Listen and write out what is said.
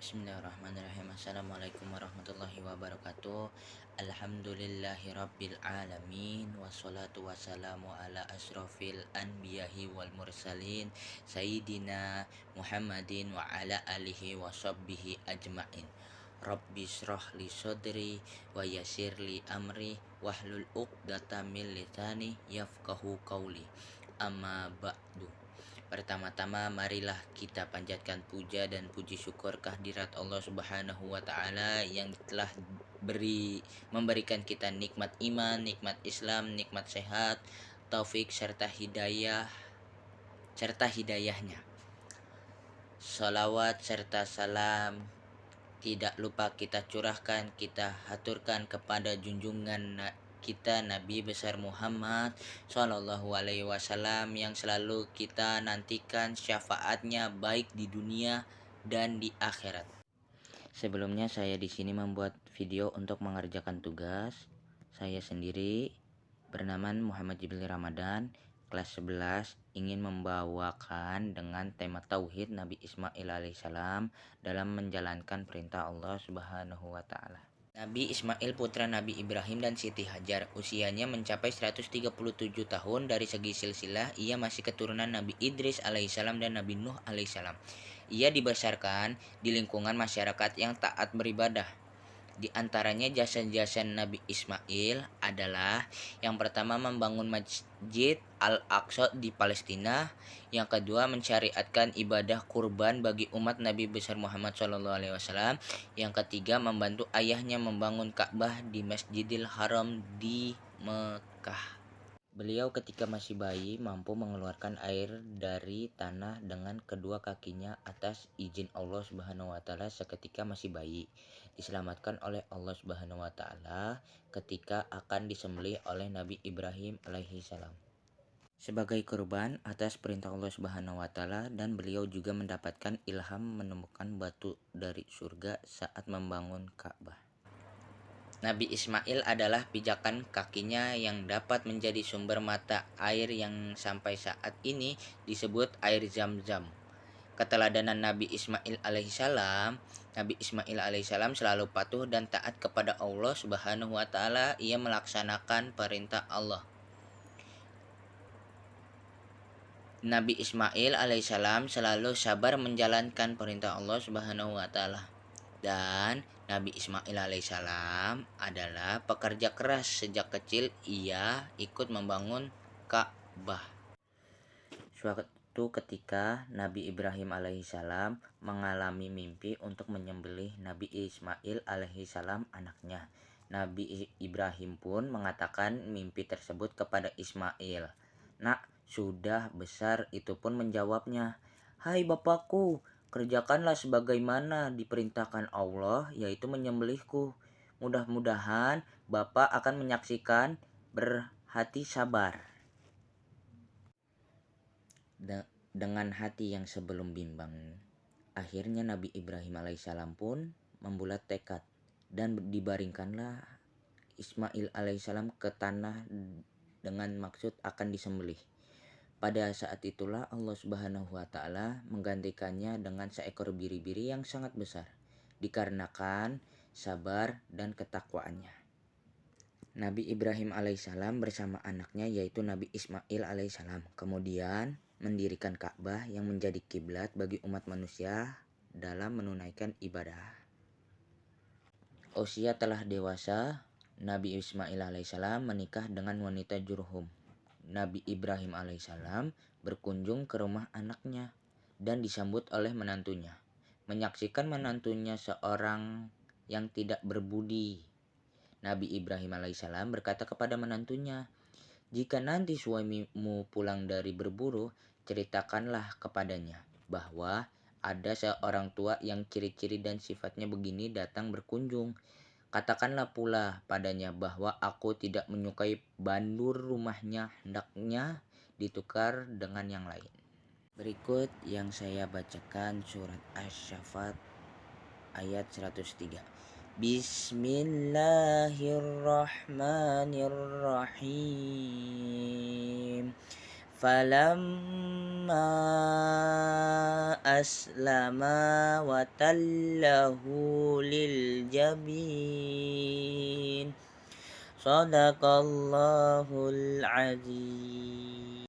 Bismillahirrahmanirrahim. Assalamualaikum warahmatullahi wabarakatuh. Alhamdulillahi rabbil alamin. Wassalatu wassalamu ala asrofil anbiyahi wal mursalin Sayyidina Muhammadin wa ala alihi wa sahbihi ajma'in. Rabbi shrah li sodri wa yasir li amri wahlul uqdata min lisani yafqahu qawli. Amma ba'du. Pertama-tama marilah kita panjatkan puja dan puji syukur kehadirat Allah Subhanahu wa taala yang telah memberikan kita nikmat iman, nikmat Islam, nikmat sehat, taufik serta hidayahnya. Salawat serta salam tidak lupa kita curahkan, kita haturkan kepada junjungan kita Nabi besar Muhammad Shallallahu Alaihi Wasallam yang selalu kita nantikan syafaatnya baik di dunia dan di akhirat. Sebelumnya saya di sini membuat video untuk mengerjakan tugas. Saya sendiri bernama Muhammad Jibril Ramadan, kelas 11, ingin membawakan dengan tema tauhid Nabi Ismail alaihissalam dalam menjalankan perintah Allah Subhanahu wa taala. Nabi Ismail putra Nabi Ibrahim dan Siti Hajar, usianya mencapai 137 tahun. Dari segi silsilah, ia masih keturunan Nabi Idris alaihissalam dan Nabi Nuh alaihissalam. Ia dibesarkan di lingkungan masyarakat yang taat beribadah. Di antaranya jasa-jasa Nabi Ismail adalah yang pertama membangun Masjid Al-Aqsa di Palestina, yang kedua mensyariatkan ibadah kurban bagi umat Nabi besar Muhammad SAW, yang ketiga membantu ayahnya membangun Ka'bah di Masjidil Haram di Mekah. Beliau ketika masih bayi mampu mengeluarkan air dari tanah dengan kedua kakinya atas izin Allah Subhanahu wa taala seketika masih bayi. Diselamatkan oleh Allah Subhanahu wa taala ketika akan disembelih oleh Nabi Ibrahim alaihi salam sebagai kurban atas perintah Allah Subhanahu wa taala, dan beliau juga mendapatkan ilham menemukan batu dari surga saat membangun Ka'bah. Nabi Ismail adalah pijakan kakinya yang dapat menjadi sumber mata air yang sampai saat ini disebut air Zam-Zam. Keteladanan Nabi Ismail alaihissalam selalu patuh dan taat kepada Allah Subhanahu wa taala. Ia melaksanakan perintah Allah. Nabi Ismail alaihissalam selalu sabar menjalankan perintah Allah Subhanahu wa taala. Dan Nabi Ismail alaihissalam adalah pekerja keras. Sejak kecil ia ikut membangun Ka'bah. Suatu ketika Nabi Ibrahim alaihissalam mengalami mimpi untuk menyembelih Nabi Ismail alaihissalam anaknya. Nabi Ibrahim pun mengatakan mimpi tersebut kepada Ismail. "Nak, sudah besar." Itu pun menjawabnya, "Hai bapakku, kerjakanlah sebagaimana diperintahkan Allah, yaitu menyembelihku. Mudah-mudahan Bapak akan menyaksikan, berhati sabar." Dengan hati yang sebelum bimbang, akhirnya Nabi Ibrahim alaihissalam pun membulat tekad, dan dibaringkanlah Ismail alaihissalam ke tanah dengan maksud akan disembelih. Pada saat itulah Allah Subhanahu wa taala menggantikannya dengan seekor biri-biri yang sangat besar, dikarenakan sabar dan ketakwaannya. Nabi Ibrahim alaihissalam bersama anaknya yaitu Nabi Ismail alaihissalam kemudian mendirikan Ka'bah yang menjadi kiblat bagi umat manusia dalam menunaikan ibadah. Usia telah dewasa, Nabi Ismail alaihissalam menikah dengan wanita Jurhum. Nabi Ibrahim alaihissalam berkunjung ke rumah anaknya dan disambut oleh menantunya. Menyaksikan menantunya seorang yang tidak berbudi, Nabi Ibrahim alaihissalam berkata kepada menantunya, "Jika nanti suamimu pulang dari berburu, ceritakanlah kepadanya bahwa ada seorang tua yang ciri-ciri dan sifatnya begini datang berkunjung. Katakanlah pula padanya bahwa aku tidak menyukai bandur rumahnya, hendaknya ditukar dengan yang lain." Berikut yang saya bacakan surat Asy-Syaffat ayat 103. Bismillahirrahmanirrahim. falamma aslama wa tallahu lil jabin. Sadaqallahul azim.